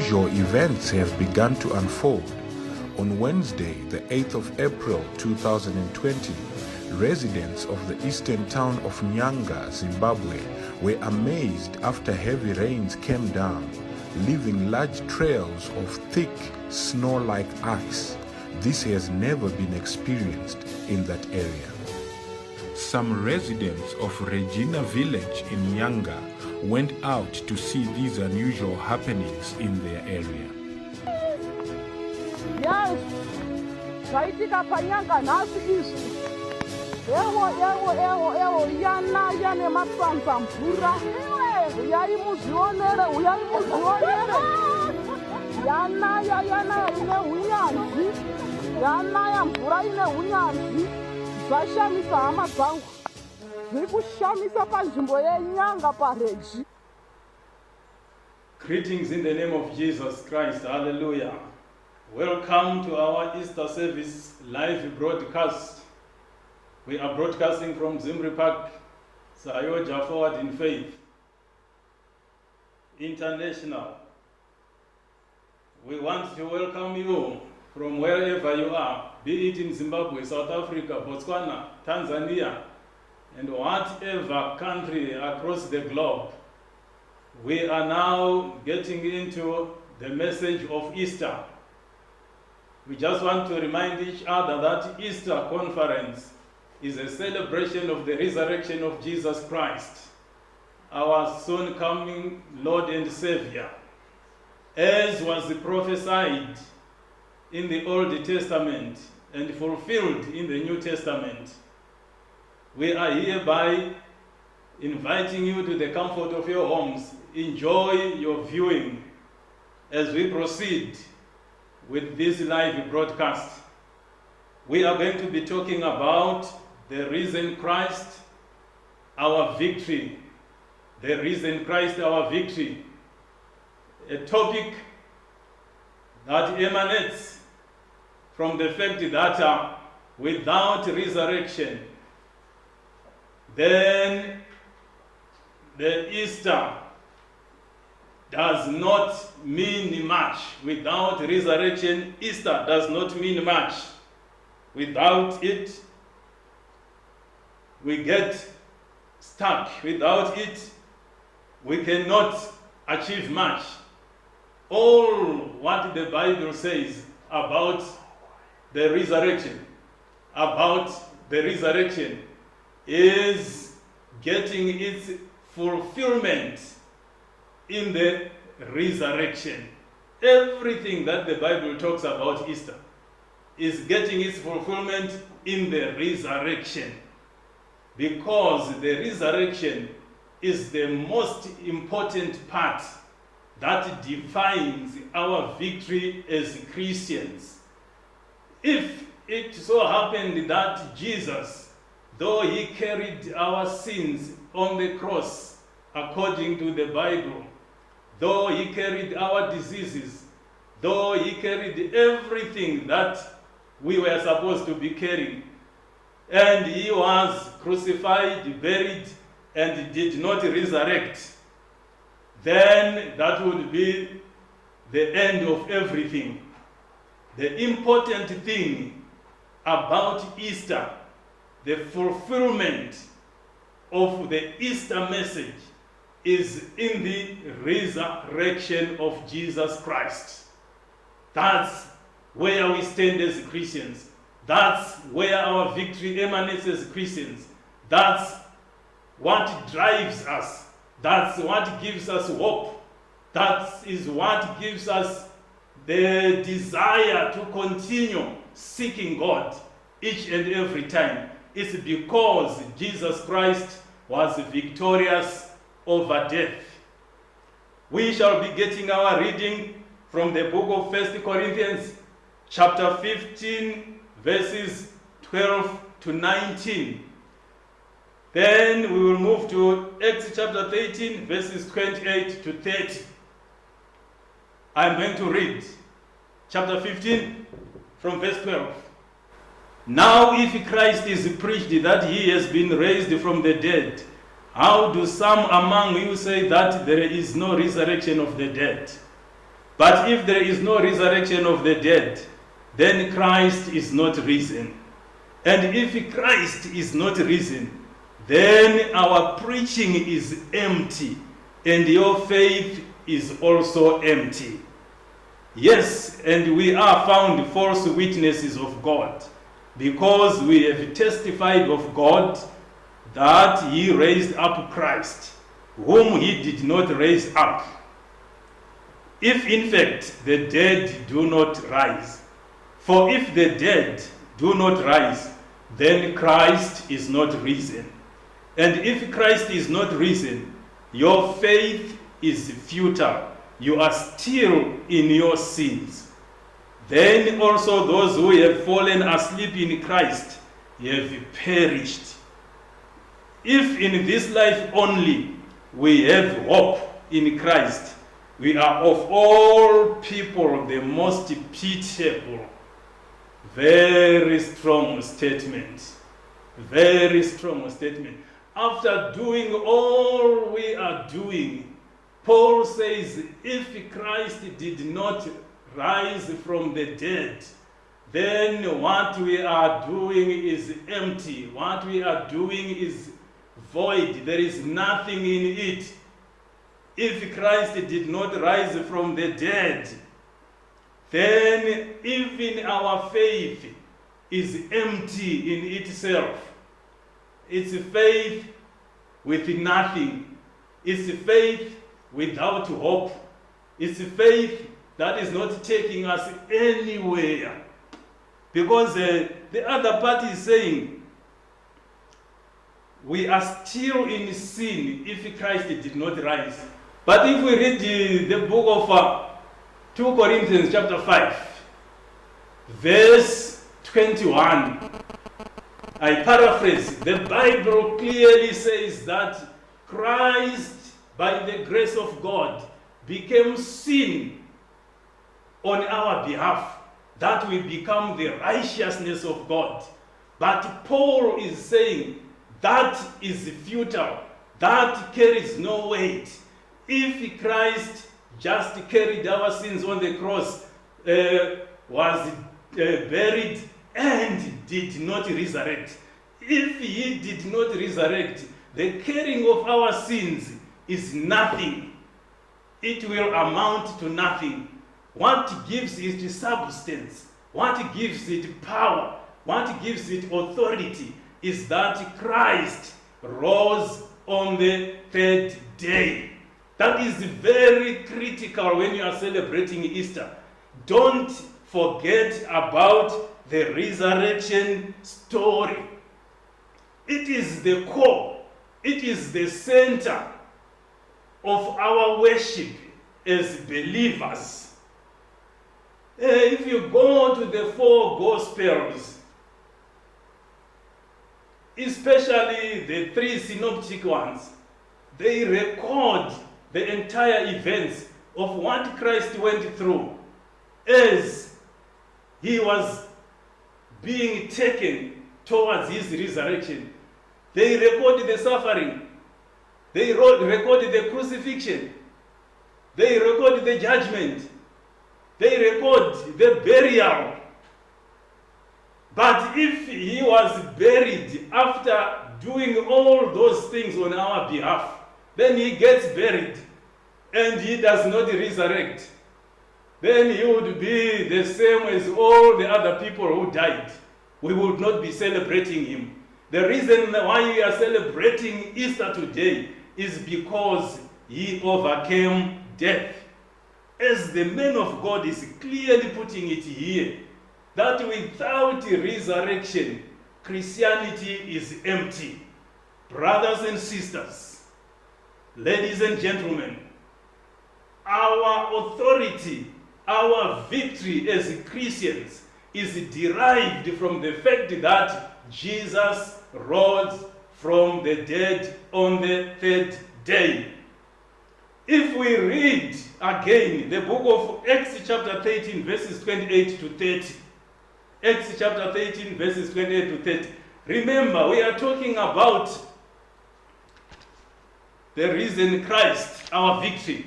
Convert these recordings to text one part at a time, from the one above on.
unusual events have begun to unfold. On Wednesday, the 8th of April 2020, residents of the eastern town of Nyanga, Zimbabwe, were amazed after heavy rains came down, leaving large trails of thick, snow-like ice. This has never been experienced in that area. Some residents of Regina village in Nyanga went out to see these unusual happenings in their area. Yes, zvaitika panyanga nhasi izvi. Ewo yanaya nemasanza mvura. Uyai muzvionere. Yanaya ine hunyanzvi. Yanaya mvura ine hunyanzvi. Zvashamisa hama dzangu. Zviri kushamisa panzvimbo yenyanga paRegi. Greetings in the name of Jesus Christ. Hallelujah. Welcome to our Easter service live broadcast. We are broadcasting from Zimbabwe Park, Sayoja Forward in Faith International. We want to welcome you from wherever you are, be it in Zimbabwe, South Africa, Botswana, Tanzania, and whatever country across the globe. We are now getting into the message of Easter. We just want to remind each other that Easter conference is a celebration of the resurrection of Jesus Christ, our soon coming Lord and Savior, as was prophesied in the Old Testament and fulfilled in the New Testament. We are hereby inviting you to the comfort of your homes. Enjoy your viewing as we proceed with this live broadcast. We are going to be talking about the risen Christ, our victory. The risen Christ, our victory. A topic that emanates from the fact that without resurrection, then the Easter does not mean much. Without resurrection, Easter does not mean much. Without it, we get stuck. Without it, we cannot achieve much. All what the Bible says about the resurrection, is getting its fulfillment in the resurrection. Everything that the Bible talks about Easter is getting its fulfillment in the resurrection, because the resurrection is the most important part that defines our victory as Christians. If it so happened that Jesus, though he carried our sins on the cross according to the Bible, though he carried our diseases, though he carried everything that we were supposed to be carrying, and he was crucified, buried, and did not resurrect, then that would be the end of everything. The important thing about Easter, the fulfillment of the Easter message, is in the resurrection of Jesus Christ. That's where we stand as Christians. That's where our victory emanates as Christians. That's what drives us. That's what gives us hope. That is what gives us the desire to continue seeking God each and every time. It's because Jesus Christ was victorious over death. We shall be getting our reading from the book of 1 Corinthians chapter 15 verses 12 to 19. Then we will move to Acts chapter 13 verses 28 to 30. I'm going to read chapter 15 from verse 12. Now if Christ is preached that he has been raised from the dead, how do some among you say that there is no resurrection of the dead? But if there is no resurrection of the dead, then Christ is not risen. And if Christ is not risen, then our preaching is empty, and your faith is also empty. Yes, and we are found false witnesses of God, because we have testified of God that he raised up Christ, whom he did not raise up. If in fact the dead do not rise, for if the dead do not rise, then Christ is not risen. And if Christ is not risen, your faith is futile. You are still in your sins. Then also those who have fallen asleep in Christ have perished. If in this life only we have hope in Christ, we are of all people the most pitiable. Very strong statement. Very strong statement. After doing all we are doing, Paul says, if Christ did not rise from the dead, then what we are doing is empty. What we are doing is void. There is nothing in it. If Christ did not rise from the dead, then even our faith is empty in itself. It's faith with nothing. It's faith without hope. It's faith that is not taking us anywhere. Because the other party is saying, we are still in sin if Christ did not rise. But if we read the book of 2 Corinthians chapter 5, verse 21, I paraphrase, the Bible clearly says that Christ, by the grace of God, became sin on our behalf, that we become the righteousness of God. But Paul is saying that is futile, that carries no weight. If Christ just carried our sins on the cross, was buried and did not resurrect, if he did not resurrect, the carrying of our sins is nothing. It will amount to nothing. What gives it substance, what gives it power, what gives it authority is that Christ rose on the third day. That is very critical when you are celebrating Easter. Don't forget about the resurrection story. It is the core, it is the center of our worship as believers. If you go to the 4 Gospels, especially the 3 synoptic ones, they record the entire events of what Christ went through as he was being taken towards his resurrection. They record the suffering. They record the crucifixion. They record the judgment. They record the burial. But if he was buried after doing all those things on our behalf, then he gets buried and he does not resurrect, then he would be the same as all the other people who died. We would not be celebrating him. The reason why we are celebrating Easter today is because he overcame death. As the man of God is clearly putting it here, that without resurrection, Christianity is empty. Brothers and sisters, ladies and gentlemen, our authority, our victory as Christians is derived from the fact that Jesus rose from the dead on the third day. If we read again the book of Acts chapter 13 verses 28 to 30, Acts chapter 13 verses 28 to 30, remember we are talking about the risen Christ, our victory.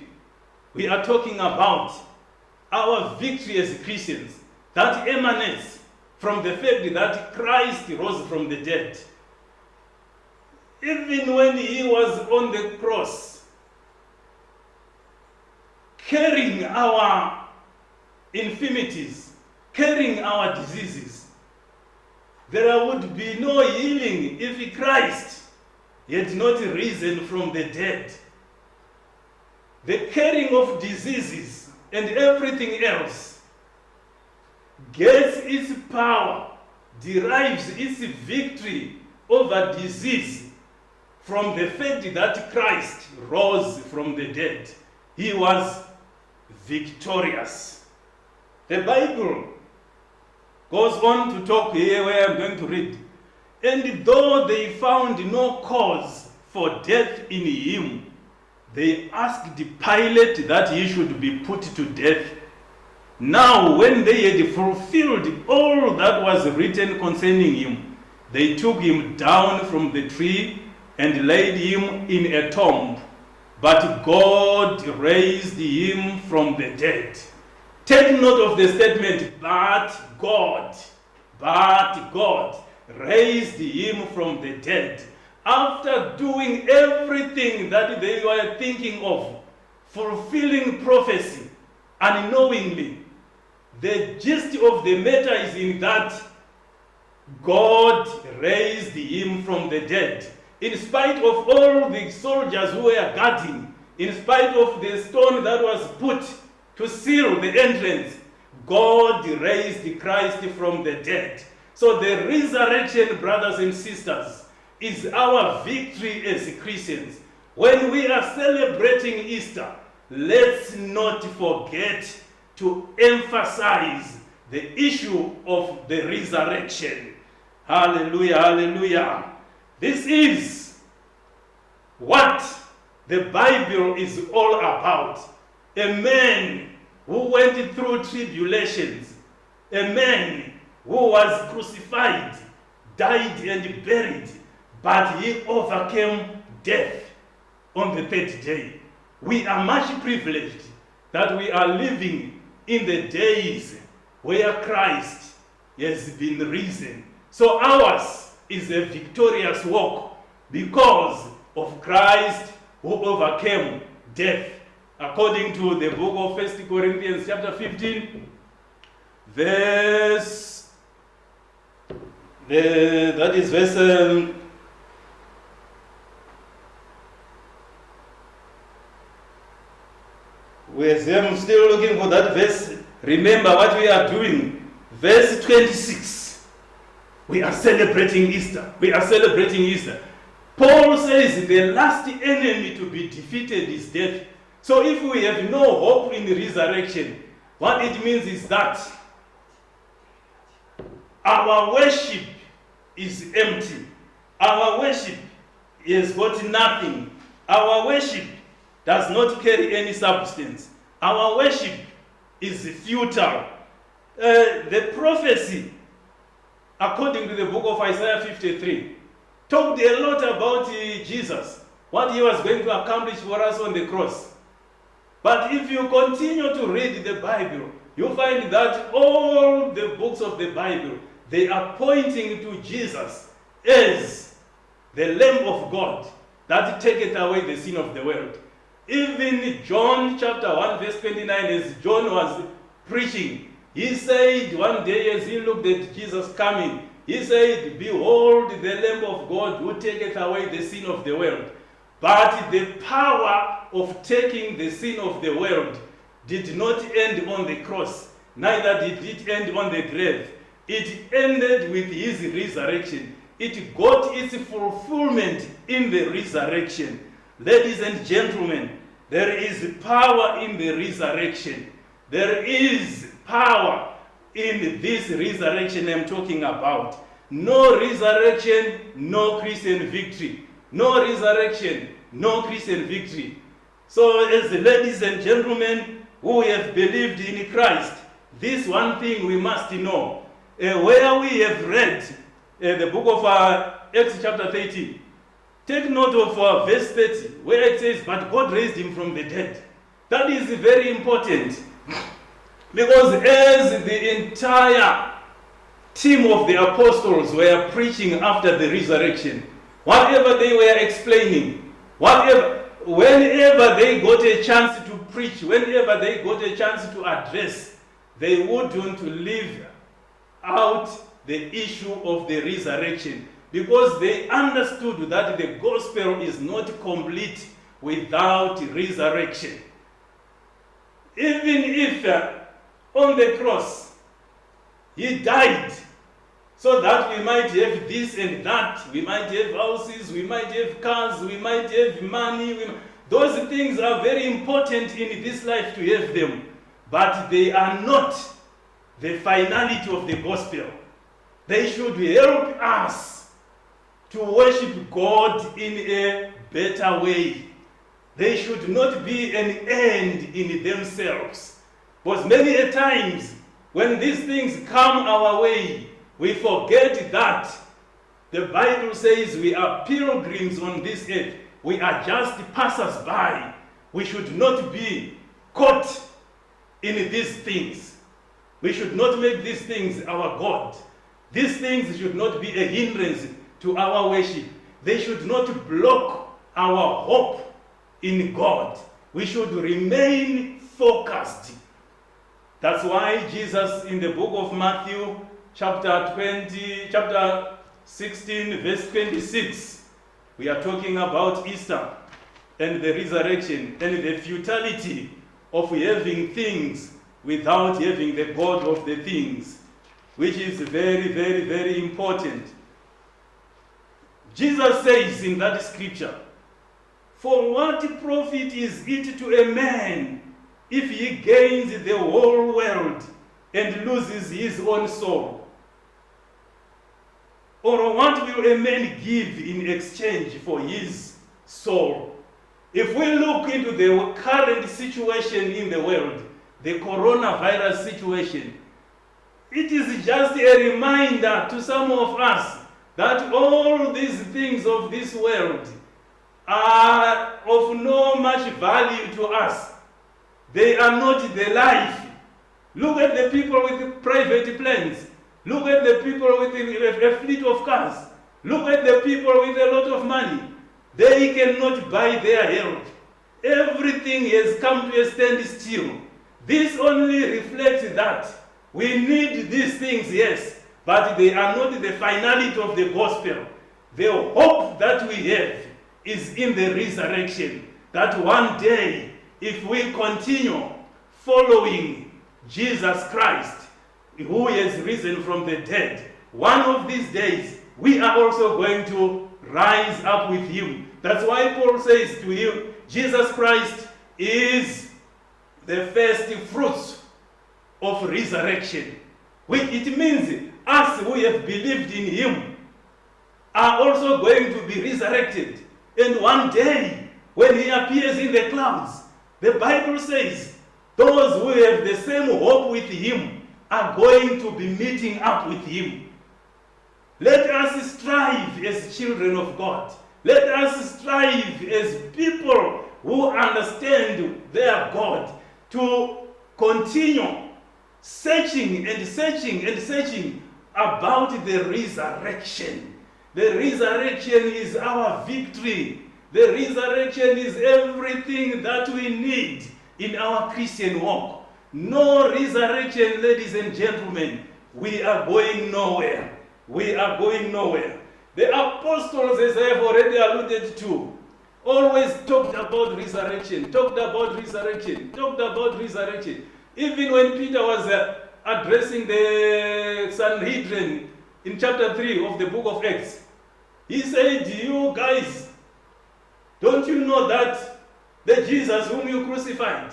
We are talking about our victory as Christians that emanates from the fact that Christ rose from the dead. Even when he was on the cross, carrying our infirmities, carrying our diseases, there would be no healing if Christ had not risen from the dead. The carrying of diseases and everything else gets its power, derives its victory over disease from the fact that Christ rose from the dead. He was victorious. The Bible goes on to talk here where I'm going to read. And though they found no cause for death in him, they asked Pilate that he should be put to death. Now, when they had fulfilled all that was written concerning him, they took him down from the tree and laid him in a tomb. But God raised him from the dead. Take note of the statement, but God raised him from the dead. After doing everything that they were thinking of, fulfilling prophecy unknowingly, the gist of the matter is in that God raised him from the dead. In spite of all the soldiers who were guarding, in spite of the stone that was put to seal the entrance, God raised Christ from the dead. So the resurrection, brothers and sisters, is our victory as Christians. When we are celebrating Easter, let's not forget to emphasize the issue of the resurrection. Hallelujah, hallelujah. This is what the Bible is all about. A man who went through tribulations, a man who was crucified, died and buried, but he overcame death on the third day. We are much privileged that we are living in the days where Christ has been risen. So ours is a victorious walk because of Christ who overcame death. According to the book of 1 Corinthians chapter 15, verse I'm still looking for that verse. Remember what we are doing. Verse 26. We are celebrating Easter. We are celebrating Easter. Paul says the last enemy to be defeated is death. So if we have no hope in the resurrection, what it means is that our worship is empty. Our worship has got nothing. Our worship does not carry any substance. Our worship is futile. The prophecy, according to the book of Isaiah 53, talked a lot about Jesus, what he was going to accomplish for us on the cross. But if you continue to read the Bible, you find that all the books of the Bible, they are pointing to Jesus as the Lamb of God that taketh away the sin of the world. Even John chapter 1 verse 29, as John was preaching, he said one day as he looked at Jesus coming, he said, "Behold the Lamb of God who taketh away the sin of the world." But the power of taking the sin of the world did not end on the cross, neither did it end on the grave. It ended with his resurrection. It got its fulfillment in the resurrection. Ladies and gentlemen, there is power in the resurrection. There is power in this resurrection I'm talking about. No resurrection, no Christian victory. No resurrection, no Christian victory. So as ladies and gentlemen who have believed in Christ, this one thing we must know. Where we have read the book of Acts chapter 13, take note of verse 30, where it says, "But God raised him from the dead." That is very important. Because as the entire team of the apostles were preaching after the resurrection, whatever they were explaining, whenever they got a chance to preach, whenever they got a chance to address, they wouldn't leave out the issue of the resurrection, because they understood that the gospel is not complete without resurrection. Even if on the cross he died so that we might have this and that, we might have houses, we might have cars, we might have money, those things are very important in this life to have them, but they are not the finality of the gospel. They should help us to worship God in a better way. They should not be an end in themselves. Because many a times when these things come our way, we forget that the Bible says we are pilgrims on this earth. We are just passers-by. We should not be caught in these things. We should not make these things our God. These things should not be a hindrance to our worship. They should not block our hope in God. We should remain focused. That's why Jesus in the book of Matthew, chapter 16, verse 26, we are talking about Easter and the resurrection and the futility of having things without having the God of the things, which is very, very, very important. Jesus says in that scripture, "For what profit is it to a man if he gains the whole world and loses his own soul? Or what will a man give in exchange for his soul?" If we look into the current situation in the world, the coronavirus situation, it is just a reminder to some of us that all these things of this world are of no much value to us. They are not the life. Look at the people with private planes. Look at the people with a fleet of cars. Look at the people with a lot of money. They cannot buy their health. Everything has come to a standstill. This only reflects that we need these things, yes, but they are not the finality of the gospel. The hope that we have is in the resurrection, that one day, if we continue following Jesus Christ, who has risen from the dead, one of these days, we are also going to rise up with him. That's why Paul says to him, Jesus Christ is the first fruits of resurrection. It means us who have believed in him are also going to be resurrected. And one day, when he appears in the clouds, the Bible says those who have the same hope with him are going to be meeting up with him. Let us strive as children of God. Let us strive as people who understand their God to continue searching and searching and searching about the resurrection. The resurrection is our victory. The resurrection is everything that we need in our Christian walk. No resurrection, ladies and gentlemen, we are going nowhere. We are going nowhere. The apostles, as I have already alluded to, always talked about resurrection, talked about resurrection, talked about resurrection. Even when Peter was addressing the Sanhedrin in chapter 3 of the book of Acts, he said, "You guys, don't you know that the Jesus whom you crucified,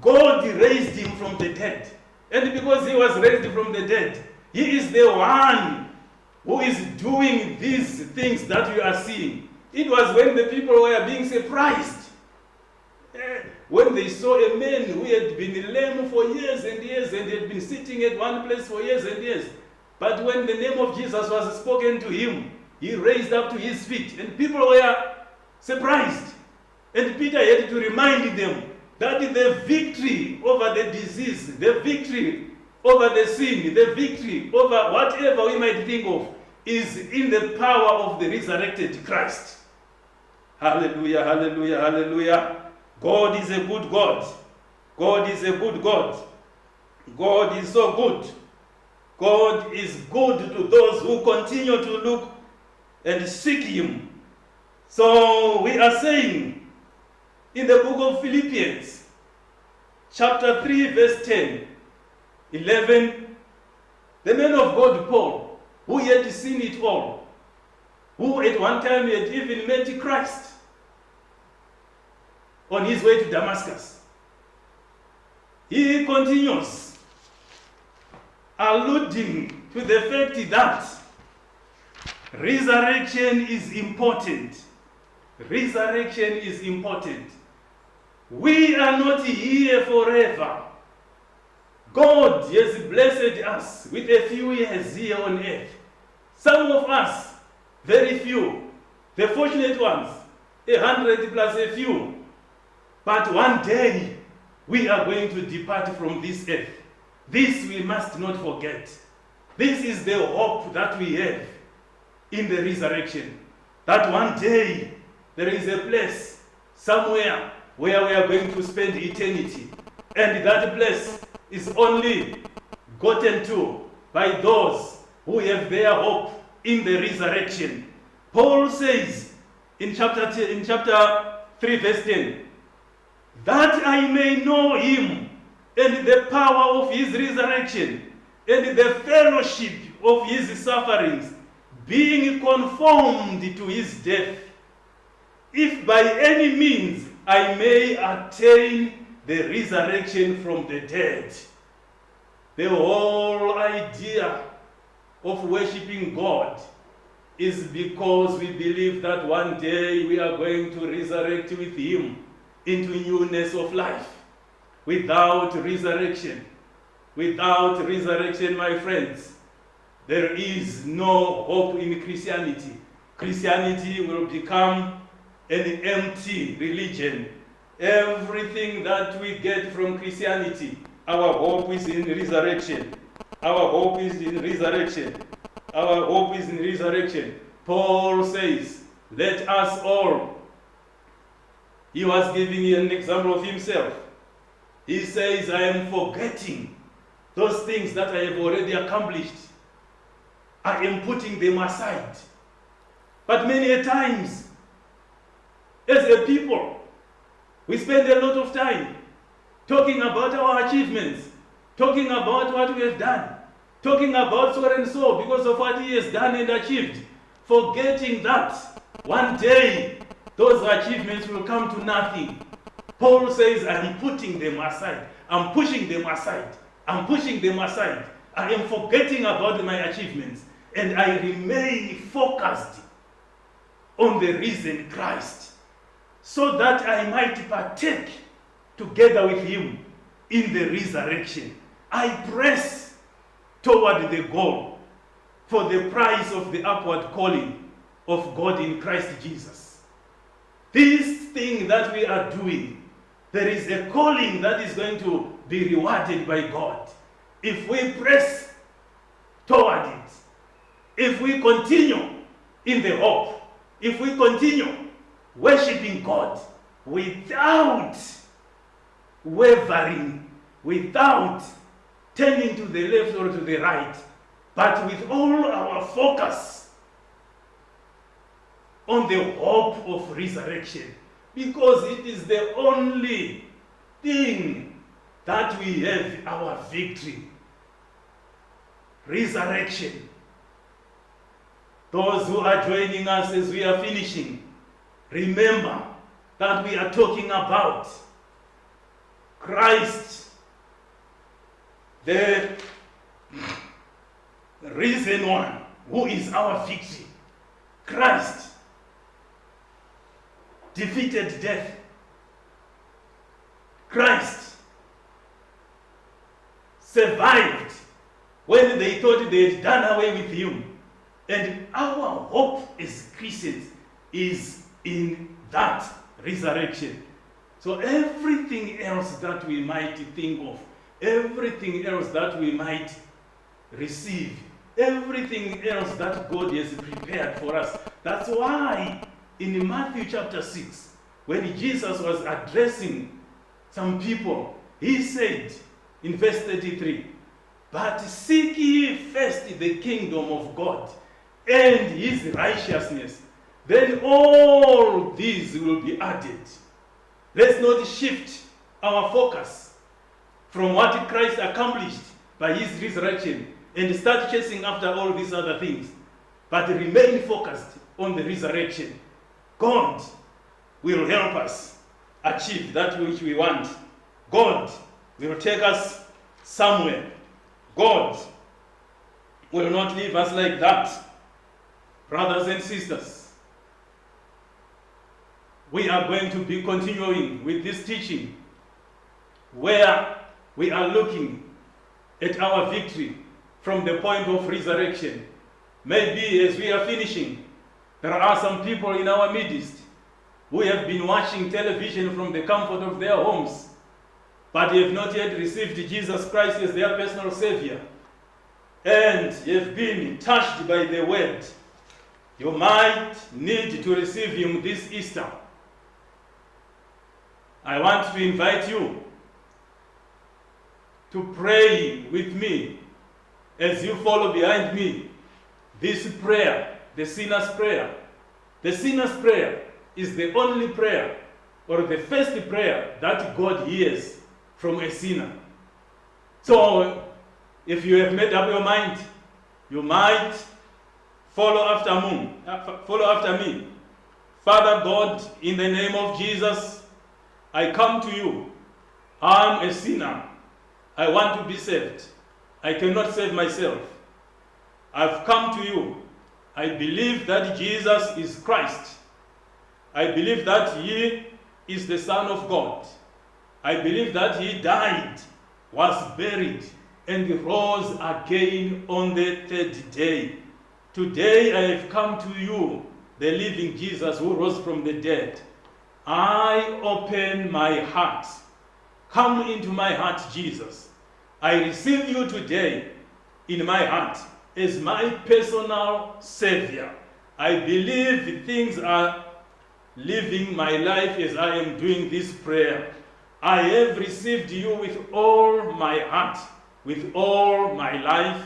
God raised him from the dead? And because he was raised from the dead, he is the one who is doing these things that you are seeing." It was when the people were being surprised, when they saw a man who had been lame for years and years and had been sitting at one place for years and years. But when the name of Jesus was spoken to him, he raised up to his feet, and people were surprised. And Peter had to remind them that the victory over the disease, the victory over the sin, the victory over whatever we might think of, is in the power of the resurrected Christ. Hallelujah, hallelujah, hallelujah. God is a good God. God is a good God. God is so good. God is good to those who continue to look and seek Him. So we are saying in the book of Philippians, chapter 3, verse 10, 11, the man of God, Paul, who had seen it all, who at one time had even met Christ on his way to Damascus, he continues alluding to the fact that resurrection is important. Resurrection is important. We are not here forever. God has blessed us with a few years here on earth. Some of us, very few. The fortunate ones, 100 plus a few. But one day, we are going to depart from this earth. This we must not forget. This is the hope that we have in the resurrection. That one day, there is a place somewhere where we are going to spend eternity. And that place is only gotten to by those who have their hope in the resurrection. Paul says in chapter 3, verse 10, that I may know Him and the power of His resurrection and the fellowship of His sufferings, being conformed to His death, if by any means I may attain the resurrection from the dead. The whole idea of worshiping God is because we believe that one day we are going to resurrect with Him into newness of life. Without resurrection, my friends, there is no hope in Christianity. Christianity will become an empty religion. Everything that we get from Christianity, our hope is in resurrection. Our hope is in resurrection. Our hope is in resurrection. Paul says, let us all. He was giving an example of himself. He says, I am forgetting those things that I have already accomplished. I am putting them aside. But many a times, as a people, we spend a lot of time talking about our achievements, talking about what we have done, talking about so and so because of what he has done and achieved, forgetting that one day those achievements will come to nothing. Paul says, I'm putting them aside. I'm pushing them aside. I'm pushing them aside. I am forgetting about my achievements, and I remain focused on the risen Christ, so that I might partake together with Him in the resurrection. I press toward the goal for the prize of the upward calling of God in Christ Jesus. This thing that we are doing, there is a calling that is going to be rewarded by God. If we press toward it, if we continue in the hope, if we continue worshiping God without wavering, without turning to the left or to the right, but with all our focus on the hope of resurrection, because it is the only thing that we have our victory. Resurrection. Those who are joining us as we are finishing, remember that we are talking about Christ, the risen one, who is our victory. Christ defeated death. Christ survived when they thought they had done away with Him. And our hope as Christians is in that resurrection. So everything else that we might think of, everything else that we might receive, everything else that God has prepared for us. That's why in Matthew chapter 6, when Jesus was addressing some people, he said in verse 33, "But seek ye first the kingdom of God and his righteousness, then all these will be added." Let's not shift our focus from what Christ accomplished by his resurrection and start chasing after all these other things, but remain focused on the resurrection. God will help us achieve that which we want. God will take us somewhere. God will not leave us like that. Brothers and sisters, we are going to be continuing with this teaching where we are looking at our victory from the point of resurrection. Maybe as we are finishing, there are some people in our midst who have been watching television from the comfort of their homes, but have not yet received Jesus Christ as their personal Savior, and have been touched by the word. You might need to receive him this Easter. I want to invite you to pray with me as you follow behind me this prayer, the sinner's prayer. The sinner's prayer is the only prayer, or the first prayer, that God hears from a sinner. So if you have made up your mind, you might follow after me. Father God, in the name of Jesus, I come to you. I'm a sinner. I want to be saved. I cannot save myself. I've come to you. I believe that Jesus is Christ. I believe that he is the Son of God. I believe that he died, was buried, and rose again on the third day. Today I have come to you, the living Jesus who rose from the dead. I open my heart. Come into my heart, Jesus. I receive you today in my heart as my personal Savior. I believe things are living my life as I am doing this prayer. I have received you with all my heart, with all my life.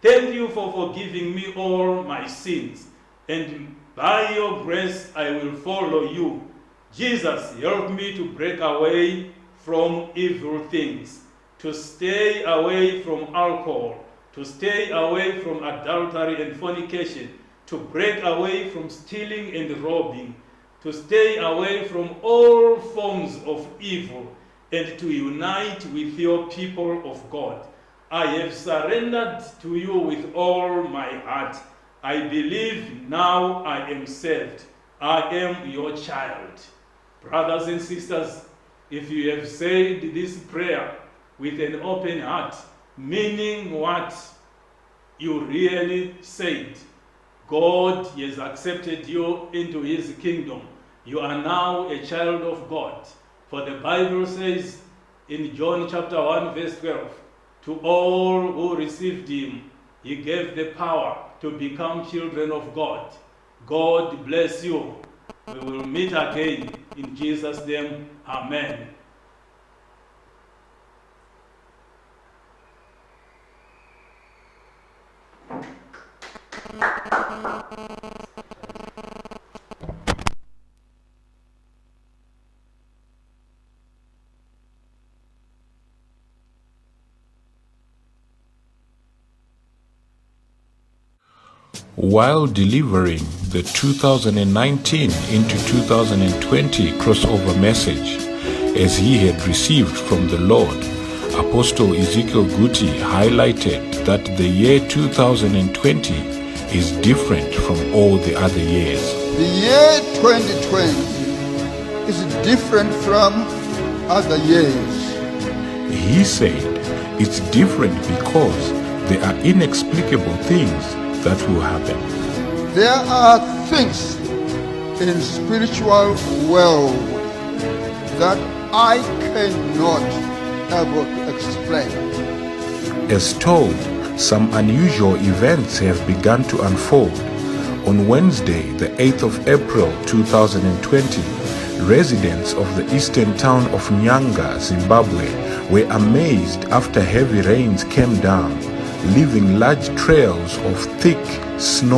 Thank you for forgiving me all my sins. And by your grace, I will follow you. Jesus, help me to break away from evil things, to stay away from alcohol, to stay away from adultery and fornication, to break away from stealing and robbing, to stay away from all forms of evil, and to unite with your people of God. I have surrendered to you with all my heart. I believe now I am saved. I am your child. Brothers and sisters, if you have said this prayer with an open heart, meaning what you really said, God has accepted you into his kingdom. You are now a child of God. For the Bible says in John chapter 1 verse 12, to all who received him, he gave the power to become children of God. God bless you. We will meet again in Jesus' name. Amen. While delivering the 2019 into 2020 crossover message, as he had received from the Lord, Apostle Ezekiel Guti highlighted that the year 2020 is different from all the other years. The year 2020 is different from other years. He said it's different because there are inexplicable things that will happen. There are things in spiritual world that I cannot able to explain. As told, some unusual events have begun to unfold. On Wednesday, the 8th of April 2020, residents of the eastern town of Nyanga, Zimbabwe, were amazed after heavy rains came down, leaving large trails of thick snow